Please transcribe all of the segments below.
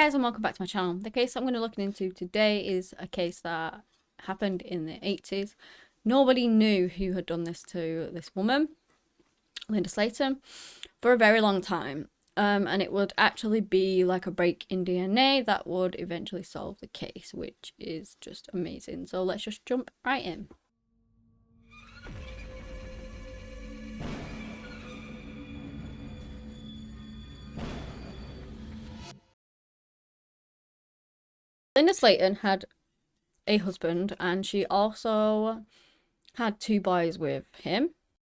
guys and welcome back to my channel. The case I'm going to be looking into today is a case that happened in the 80s. Nobody knew who had done this to this woman, Linda Slaten, for a very long time. And it would actually be like a break in DNA that would eventually solve the case, which is just amazing. So let's just jump right in. Linda Slaten had a husband, and she also had two boys with him,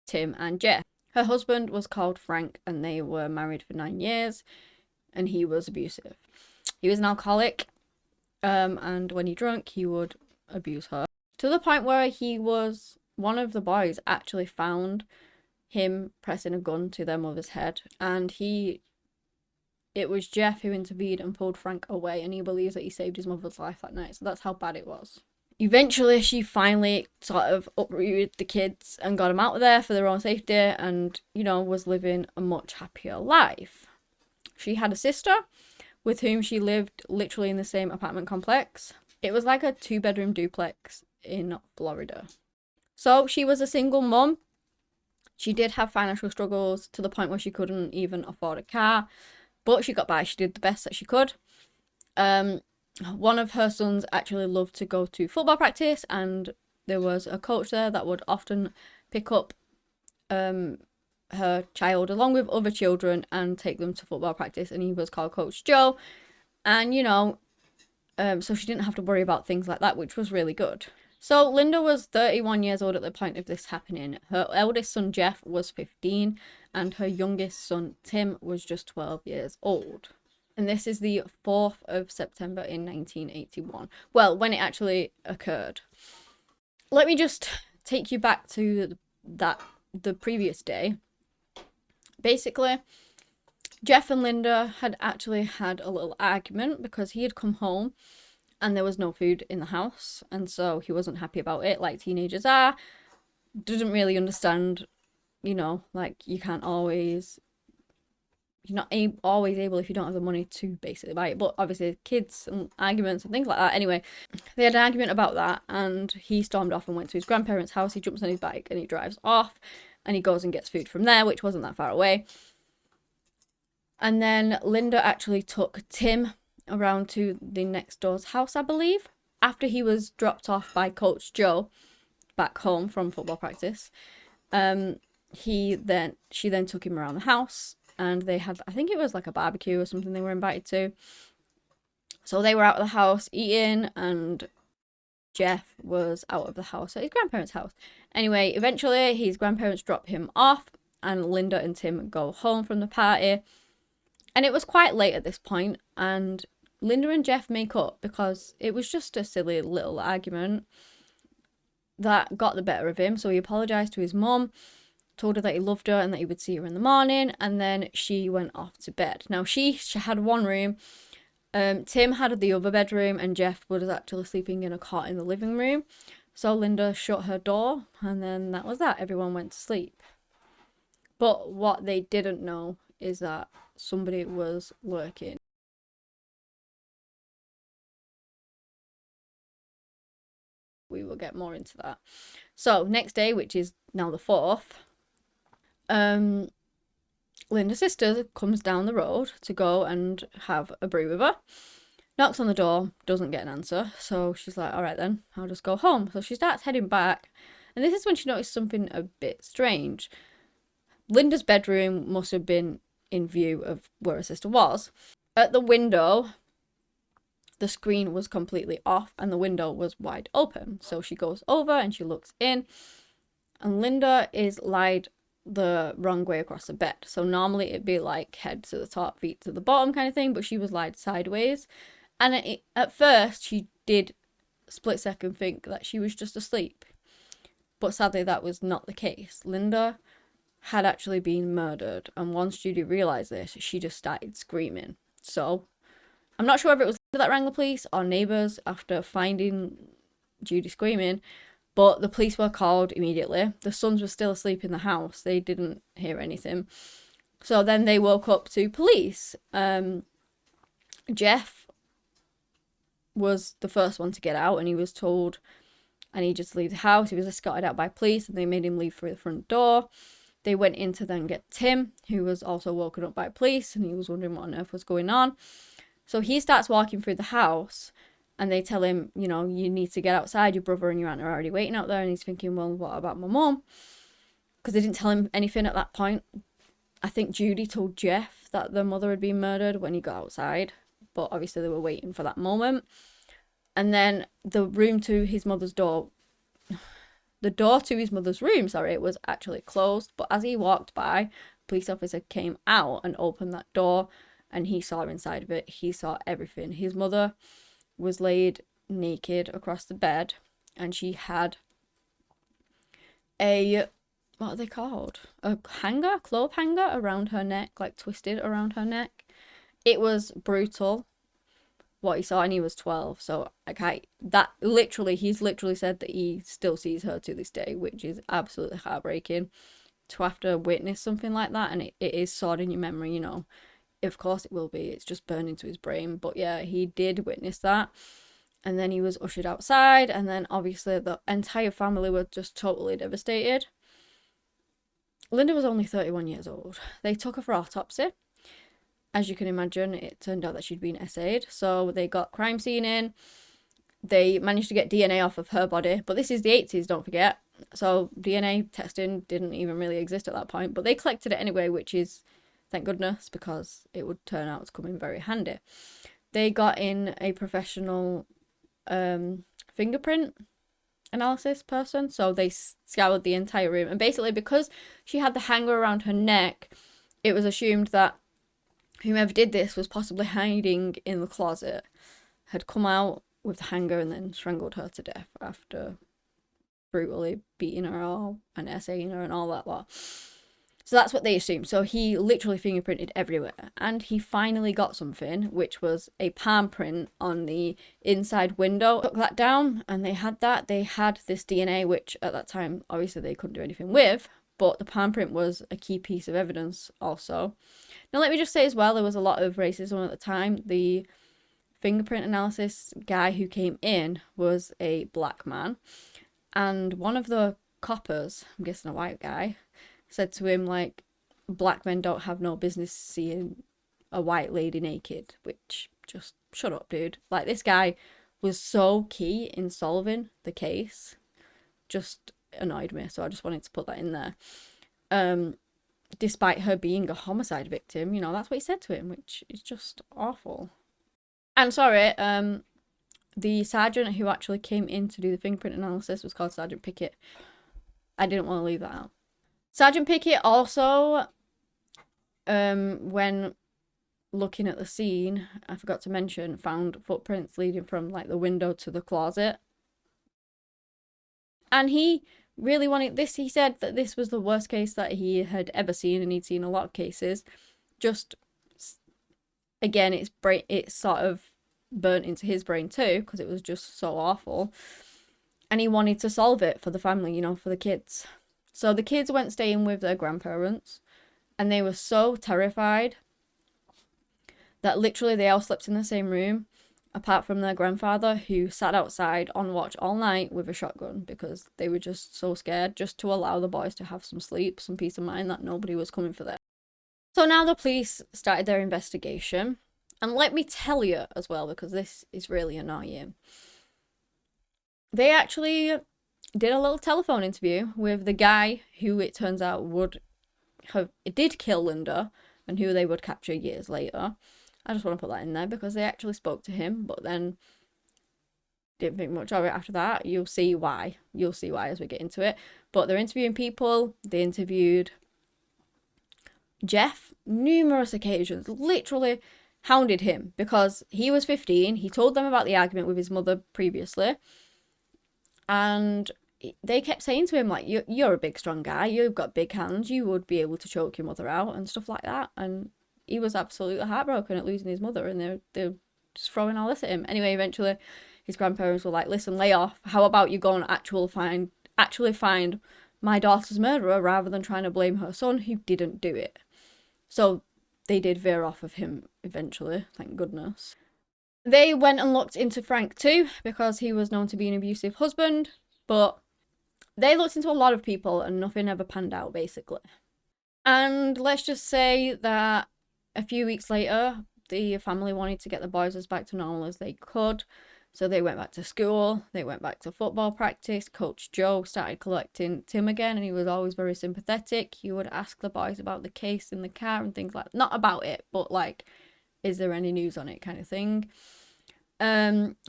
Tim and Jeff. Her husband was called Frank, and they were married for 9 years, and he was abusive. He was an alcoholic, and when he drank, he would abuse her. To the point where one of the boys actually found him pressing a gun to their mother's head, and it was Jeff who intervened and pulled Frank away, and he believes that he saved his mother's life that night. So that's how bad it was. Eventually, she finally sort of uprooted the kids and got them out of there for their own safety and, was living a much happier life. She had a sister with whom she lived literally in the same apartment complex. It was like a 2-bedroom duplex in Florida. So she was a single mum. She did have financial struggles to the point where she couldn't even afford a car. But she got by. She did the best that she could. One of her sons actually loved to go to football practice, and there was a coach there that would often pick up her child along with other children and take them to football practice, and he was called Coach Joe. And, so she didn't have to worry about things like that, which was really good. So Linda was 31 years old at the point of this happening. Her eldest son, Jeff, was 15, and her youngest son, Tim, was just 12 years old. And this is the 4th of September in 1981. Well, when it actually occurred. Let me just take you back to the previous day. Basically, Jeff and Linda had actually had a little argument because he had come home and there was no food in the house, and so he wasn't happy about it, like teenagers are. Didn't really understand, like you're not always able, if you don't have the money, to basically buy it. But obviously kids and arguments and things like that. Anyway, they had an argument about that, and he stormed off and went to his grandparents' house. He jumps on his bike and he drives off, and he goes and gets food from there, which wasn't that far away. And then Linda actually took Tim around to the next door's house, I believe, after he was dropped off by Coach Joe back home from football practice. She then took him around the house, and they had, I think it was like a barbecue or something they were invited to. So they were out of the house eating, and Jeff was out of the house at his grandparents' house. Anyway, eventually his grandparents drop him off, and Linda and Tim go home from the party. And it was quite late at this point, and Linda and Jeff make up because it was just a silly little argument that got the better of him. So he apologised to his mum, told her that he loved her and that he would see her in the morning, and then she went off to bed. Now, she had one room, Tim had the other bedroom, and Jeff was actually sleeping in a cot in the living room. So Linda shut her door, and then that was that. Everyone went to sleep. But what they didn't know is that somebody was lurking. We will get more into that. So next day, which is now the 4th, Linda's sister comes down the road to go and have a brew with her. Knocks on the door, doesn't get an answer. So she's like, all right then, I'll just go home. So she starts heading back. And this is when she noticed something a bit strange. Linda's bedroom must have been in view of where her sister was. At the window, the screen was completely off and the window was wide open. So she goes over and she looks in, and Linda is lied the wrong way across the bed. So normally it'd be like head to the top, feet to the bottom kind of thing, but she was lied sideways. And at first she did split second think that she was just asleep, but sadly that was not the case. Linda had actually been murdered, and once Judy realised this, she just started screaming. So I'm not sure if it was that rang the police or neighbours after finding Judy screaming, but the police were called immediately. The sons were still asleep in the house. They didn't hear anything. So then they woke up to police. Jeff was the first one to get out, and he was told I need you to leave the house. He was escorted out by police, and they made him leave through the front door. They went in to then get Tim, who was also woken up by police, and he was wondering what on earth was going on. So he starts walking through the house, and they tell him, you know, you need to get outside. Your brother and your aunt are already waiting out there. And he's thinking, well, what about my mum? Because they didn't tell him anything at that point. I think Judy told Jeff that their mother had been murdered when he got outside. But obviously they were waiting for that moment. And then the room to his mother's door, the door to his mother's room, it was actually closed. But as he walked by, a police officer came out and opened that door, and he saw inside of it. He saw everything. His mother was laid naked across the bed, and she had a, what are they called? A hanger, clothes hanger around her neck, like twisted around her neck. It was brutal what he saw, and he was 12. So okay, that literally, he's literally said that he still sees her to this day, which is absolutely heartbreaking to have to witness something like that. And it is sort in your memory, you know. Of course it will be, it's just burned into his brain. But yeah, he did witness that. And then he was ushered outside, and then obviously the entire family were just totally devastated. Linda was only 31 years old. They took her for autopsy. As you can imagine, it turned out that she'd been SA'd. So they got crime scene in. They managed to get DNA off of her body. But this is the 80s, don't forget. So DNA testing didn't even really exist at that point. But they collected it anyway, which is, thank goodness, because it would turn out to come in very handy. They got in a professional fingerprint analysis person. So they scoured the entire room. And basically, because she had the hanger around her neck, it was assumed that whomever did this was possibly hiding in the closet, had come out with the hanger and then strangled her to death after brutally beating her all and essaying her and all that lot. So that's what they assumed. So he literally fingerprinted everywhere, and he finally got something, which was a palm print on the inside window. Took that down, and they had that. They had this DNA, which at that time, obviously they couldn't do anything with, but the palm print was a key piece of evidence also. Now, let me just say as well, there was a lot of racism at the time. The fingerprint analysis guy who came in was a black man, and one of the coppers, I'm guessing a white guy, said to him, like, black men don't have no business seeing a white lady naked, which, just shut up, dude. Like, this guy was so key in solving the case, just annoyed me, so I just wanted to put that in there. Despite her being a homicide victim, you know, that's what he said to him, which is just awful. And sorry, the sergeant who actually came in to do the fingerprint analysis was called Sergeant Pickett. I didn't want to leave that out. Sergeant Pickett also, when looking at the scene, I forgot to mention, found footprints leading from like the window to the closet. And he really wanted this. He said that this was the worst case that he had ever seen, and he'd seen a lot of cases. Just, again, it's sort of burnt into his brain too, because it was just so awful. And he wanted to solve it for the family, you know, for the kids. So the kids went staying with their grandparents, and they were so terrified that literally they all slept in the same room, apart from their grandfather, who sat outside on watch all night with a shotgun, because they were just so scared, just to allow the boys to have some sleep, some peace of mind that nobody was coming for them. So now the police started their investigation, and let me tell you as well, because this is really annoying, they actually did a little telephone interview with the guy who it turns out did kill Linda, and who they would capture years later. I just want to put that in there because they actually spoke to him, but then didn't think much of it after that. You'll see why. You'll see why as we get into it. But they're interviewing people. They interviewed Jeff numerous occasions, literally hounded him because he was 15. He told them about the argument with his mother previously, and they kept saying to him, like, you're a big, strong guy. You've got big hands. You would be able to choke your mother out and stuff like that. And he was absolutely heartbroken at losing his mother, and they're just throwing all this at him. Anyway, eventually, his grandparents were like, listen, lay off. How about you go and actually find my daughter's murderer rather than trying to blame her son who didn't do it. So they did veer off of him eventually, thank goodness. They went and looked into Frank too, because he was known to be an abusive husband, but they looked into a lot of people and nothing ever panned out, basically. And let's just say that a few weeks later, the family wanted to get the boys as back to normal as they could. So they went back to school, they went back to football practice. Coach Joe started collecting Tim again, and he was always very sympathetic. He would ask the boys about the case in the car and things like that. Not about it, but like, is there any news on it kind of thing.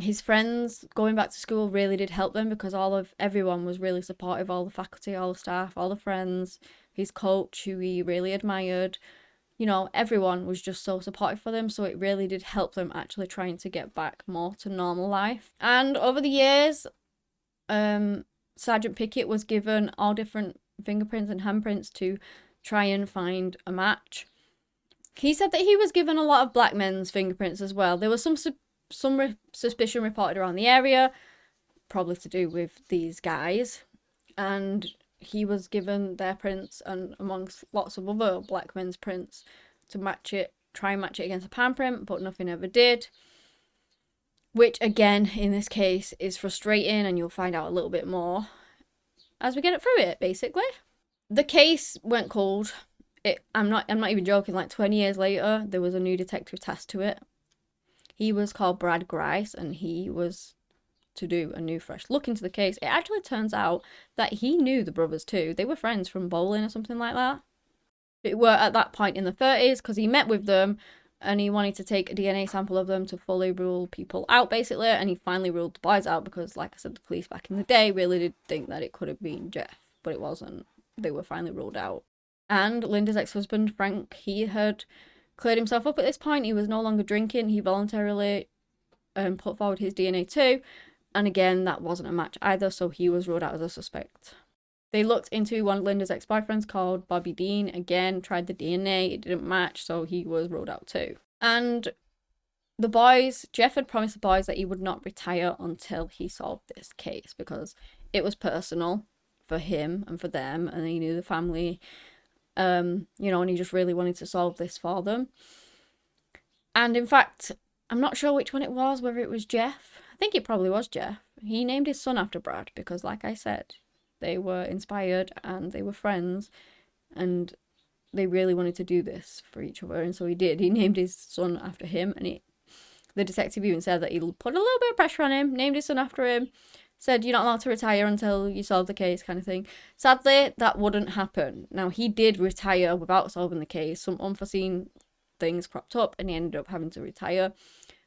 His friends going back to school really did help them, because everyone was really supportive, all the faculty, all the staff, all the friends, his coach who he really admired, you know, everyone was just so supportive for them. So it really did help them actually trying to get back more to normal life. And over the years, Sergeant Pickett was given all different fingerprints and handprints to try and find a match. He said that he was given a lot of black men's fingerprints as well. There was some suspicion reported around the area, probably to do with these guys, and he was given their prints and amongst lots of other black men's prints to try and match it against a palm print, but nothing ever did. Which again, in this case, is frustrating, and you'll find out a little bit more as we get it through it, basically. The case went cold. I'm not even joking, like 20 years later, there was a new detective tasked to it. He was called Brad Grice, and he was to do a new fresh look into the case. It actually turns out that he knew the brothers too. They were friends from bowling or something like that. They were at that point in the 30s, because he met with them and he wanted to take a DNA sample of them to fully rule people out, basically, and he finally ruled the boys out, because like I said, the police back in the day really did think that it could have been Jeff, but it wasn't. They were finally ruled out. And Linda's ex-husband Frank, he had cleared himself up at this point. He was no longer drinking. He voluntarily put forward his DNA too, and again, that wasn't a match either, so he was ruled out as a suspect. They looked into one of Linda's ex-boyfriends called Bobby Dean. Again, tried the DNA, it didn't match, so he was ruled out too. And the boys, Jeff had promised the boys that he would not retire until he solved this case, because it was personal for him and for them, and he knew the family, you know, and he just really wanted to solve this for them. And in fact, I'm not sure which one it was, whether it was Jeff. I think it probably was Jeff. He named his son after Brad, because like I said, they were inspired and they were friends, and they really wanted to do this for each other, and so he did. He named his son after him, and the detective even said that he put a little bit of pressure on him, named his son after him, said you're not allowed to retire until you solve the case, kind of thing. Sadly, that wouldn't happen. Now, he did retire without solving the case. Some unforeseen things cropped up and he ended up having to retire,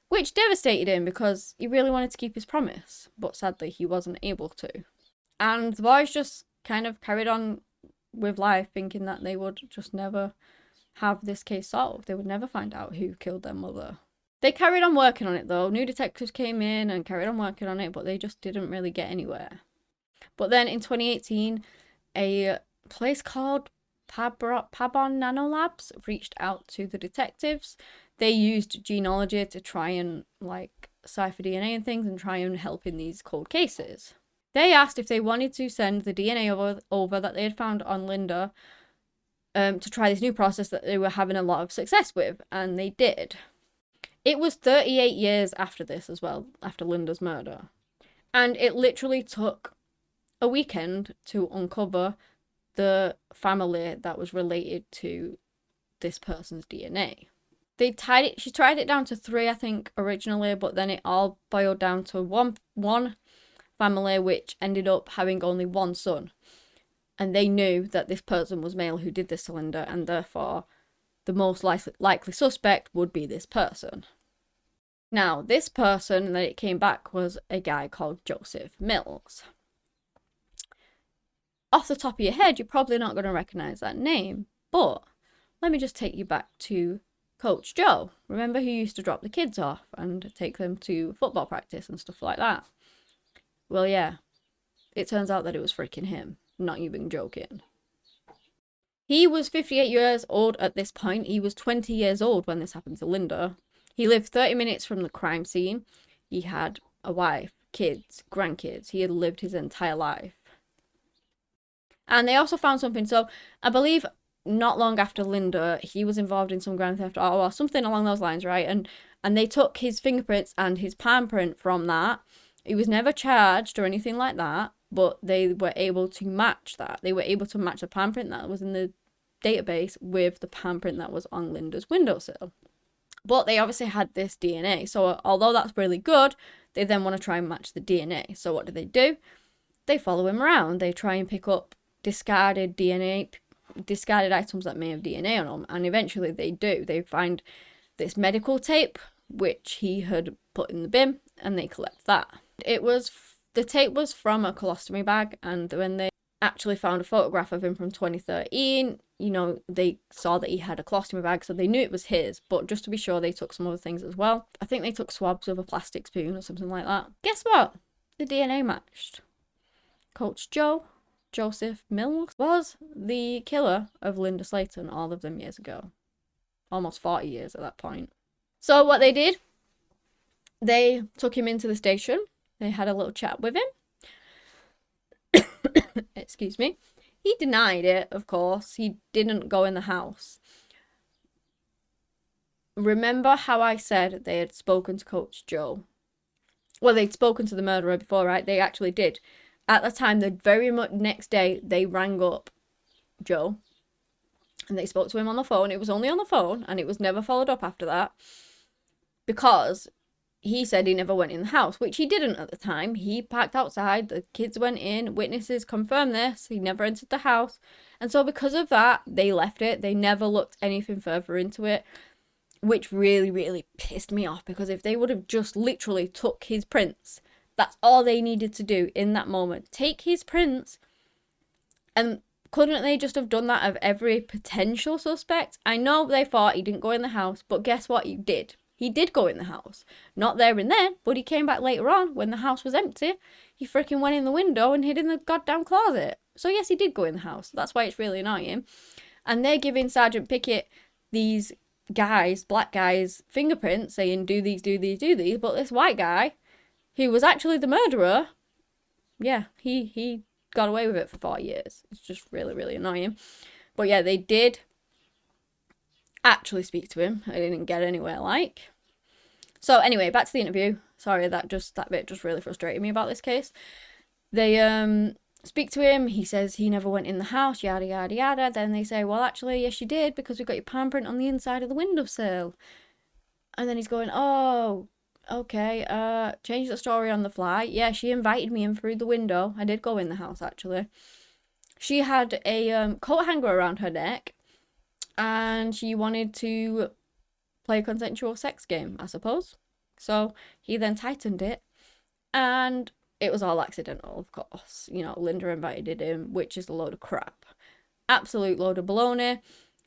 which devastated him because he really wanted to keep his promise, but sadly he wasn't able to. And the boys just kind of carried on with life, thinking that they would just never have this case solved. They would never find out who killed their mother. They carried on working on it though. New detectives came in and carried on working on it, but they just didn't really get anywhere. But then in 2018, a place called Pabon Nanolabs reached out to the detectives. They used genealogy to try and like cipher DNA and things and try and help in these cold cases. They asked if they wanted to send the DNA over that they had found on Linda to try this new process that they were having a lot of success with, and they did. It was 38 years after this as well, after Linda's murder. And it literally took a weekend to uncover the family that was related to this person's DNA. She tried it down to 3, I think, originally, but then it all boiled down to one family, which ended up having only one son. And they knew that this person was male who did this to Linda, and therefore the most likely suspect would be this person. Now, this person that it came back was a guy called Joseph Mills. Off the top of your head, you're probably not going to recognize that name, but let me just take you back to Coach Joe. Remember who used to drop the kids off and take them to football practice and stuff like that? Well, yeah, it turns out that it was freaking him. Not even joking. He was 58 years old at this point. He was 20 years old when this happened to Linda. He lived 30 minutes from the crime scene. He had a wife, kids, grandkids. He had lived his entire life. And they also found something. So I believe not long after Linda, he was involved in some grand theft or something along those lines, right? And they took his fingerprints and his palm print from that. He was never charged or anything like that, but they were able to match that. They were able to match the palm print that was in the database with the palm print that was on Linda's windowsill. But they obviously had this DNA. So although that's really good, they then want to try and match the DNA. So what do? They follow him around. They try and pick up discarded items that may have DNA on them. And eventually they do. They find this medical tape, which he had put in the bin, and they collect that. The tape was from a colostomy bag, and when they actually found a photograph of him from 2013, you know, they saw that he had a colostomy bag, so they knew it was his, but just to be sure, they took some other things as well. I think they took swabs of a plastic spoon or something like that. Guess what? The DNA matched. Coach Joseph Mills, was the killer of Linda Slaten all of them years ago. Almost 40 years at that point. So what they did, they took him into the station. They had a little chat with him. Excuse me. He denied it, of course. He didn't go in the house. Remember how I said they had spoken to Coach Joe? Well, they'd spoken to the murderer before, right? They actually did. At the time, the very much next day, they rang up Joe. And they spoke to him on the phone. It was only on the phone, and it was never followed up after that. Because he said he never went in the house, which he didn't at the time. He parked outside, the kids went in, witnesses confirmed this, he never entered the house. And so because of that, they left it. They never looked anything further into it, which really, really pissed me off, because if they would have just literally took his prints, that's all they needed to do in that moment. Take his prints, and couldn't they just have done that of every potential suspect? I know they thought he didn't go in the house, but guess what? He did. He did go in the house. Not there and then, but he came back later on when the house was empty. He freaking went in the window and hid in the goddamn closet. So yes, he did go in the house. That's why it's really annoying. And they're giving Sergeant Pickett these guys, black guys, fingerprints saying, do these. But this white guy, who was actually the murderer, yeah, he got away with it for 4 years. It's just really, really annoying. But yeah, they did actually speak to him. I didn't get anywhere like. So anyway, back to the interview. Sorry, that bit just really frustrated me about this case. They speak to him. He says he never went in the house, yada yada yada. Then they say, well, actually, yes, you did, because we got your palm print on the inside of the windowsill. And then he's going, oh, okay, change the story on the fly. Yeah, she invited me in through the window. I did go in the house, actually. She had a coat hanger around her neck, and she wanted to play a consensual sex game, I suppose. So he then tightened it, and it was all accidental, of course. You know, Linda invited him, which is a load of crap. Absolute load of baloney,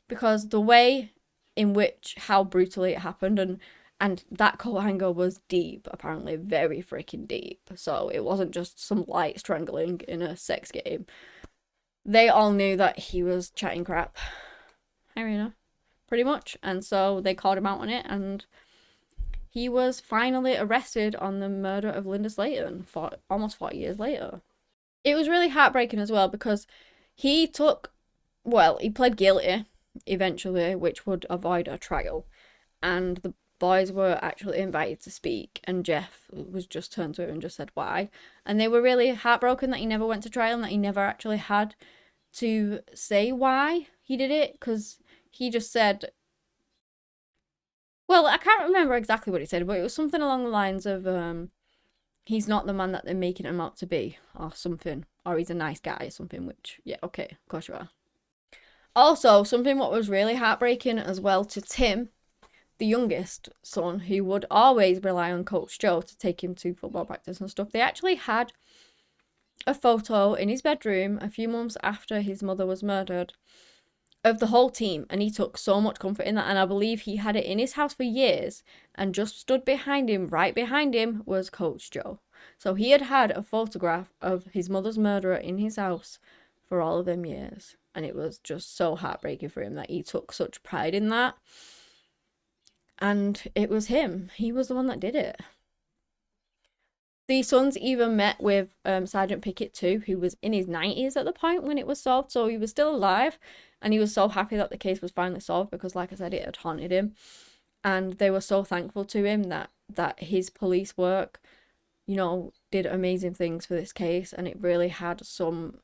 because the way in which, how brutally it happened, and that coat hanger was deep, apparently very freaking deep. So it wasn't just some light strangling in a sex game. They all knew that he was chatting crap. Irina, pretty much. And so they called him out on it, and he was finally arrested on the murder of Linda Slaten for almost 40 years later. It was really heartbreaking as well, because he pled guilty eventually, which would avoid a trial. And the boys were actually invited to speak, and Jeff was just turned to him and just said why. And they were really heartbroken that he never went to trial and that he never actually had to say why he did it, because he just said, well, I can't remember exactly what he said, but it was something along the lines of he's not the man that they're making him out to be, or something, or he's a nice guy or something, which, yeah, okay, of course you are. Also, something what was really heartbreaking as well to Tim, the youngest son, who would always rely on Coach Joe to take him to football practice and stuff. They actually had a photo in his bedroom a few months after his mother was murdered of the whole team, and he took so much comfort in that. And I believe he had it in his house for years, and just stood behind him, right behind him, was Coach Joe. So he had had a photograph of his mother's murderer in his house for all of them years, and it was just so heartbreaking for him that he took such pride in that. And it was him. He was the one that did it. The sons even met with Sergeant Pickett too, who was in his 90s at the point when it was solved, so he was still alive, and he was so happy that the case was finally solved because, like I said, it had haunted him, and they were so thankful to him that his police work, you know, did amazing things for this case, and it really had some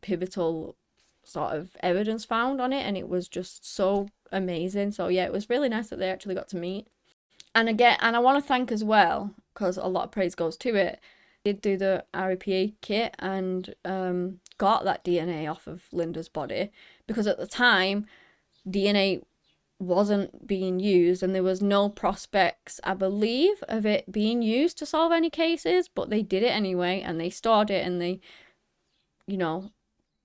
pivotal sort of evidence found on it, and it was just so amazing. So yeah, it was really nice that they actually got to meet. And again, and I want to thank as well, because a lot of praise goes to it, did do the REPA kit and got that DNA off of Linda's body, because at the time DNA wasn't being used and there was no prospects, I believe, of it being used to solve any cases, but they did it anyway, and they stored it, and they, you know,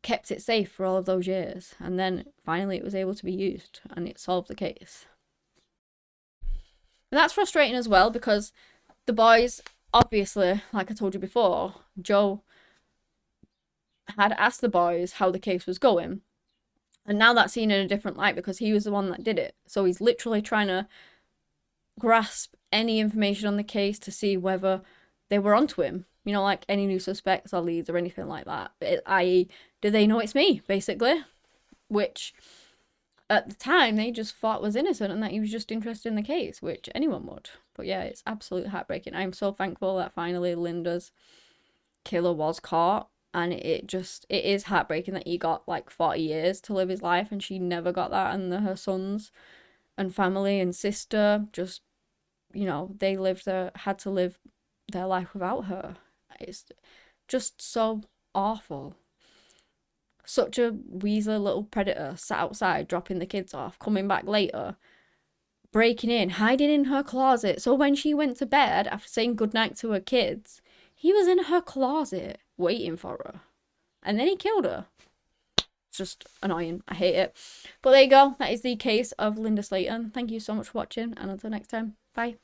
kept it safe for all of those years, and then finally it was able to be used and it solved the case. And that's frustrating as well, because the boys, obviously, like I told you before, Joe had asked the boys how the case was going, and now that's seen in a different light because he was the one that did it. So he's literally trying to grasp any information on the case to see whether they were onto him, you know, like any new suspects or leads or anything like that, i.e. do they know it's me, basically, which at the time they just thought was innocent and that he was just interested in the case, which anyone would. But yeah, it's absolutely heartbreaking. I'm so thankful that finally Linda's killer was caught, and it is heartbreaking that he got like 40 years to live his life and she never got that, and her sons and family and sister just, you know, they had to live their life without her. It's just so awful. Such a weaselly little predator, sat outside dropping the kids off, coming back later, breaking in, hiding in her closet, so when she went to bed after saying goodnight to her kids, he was in her closet waiting for her, and then he killed her. It's just annoying. I hate it. But there you go. That is the case of Linda Slaten. Thank you so much for watching, and until next time, bye.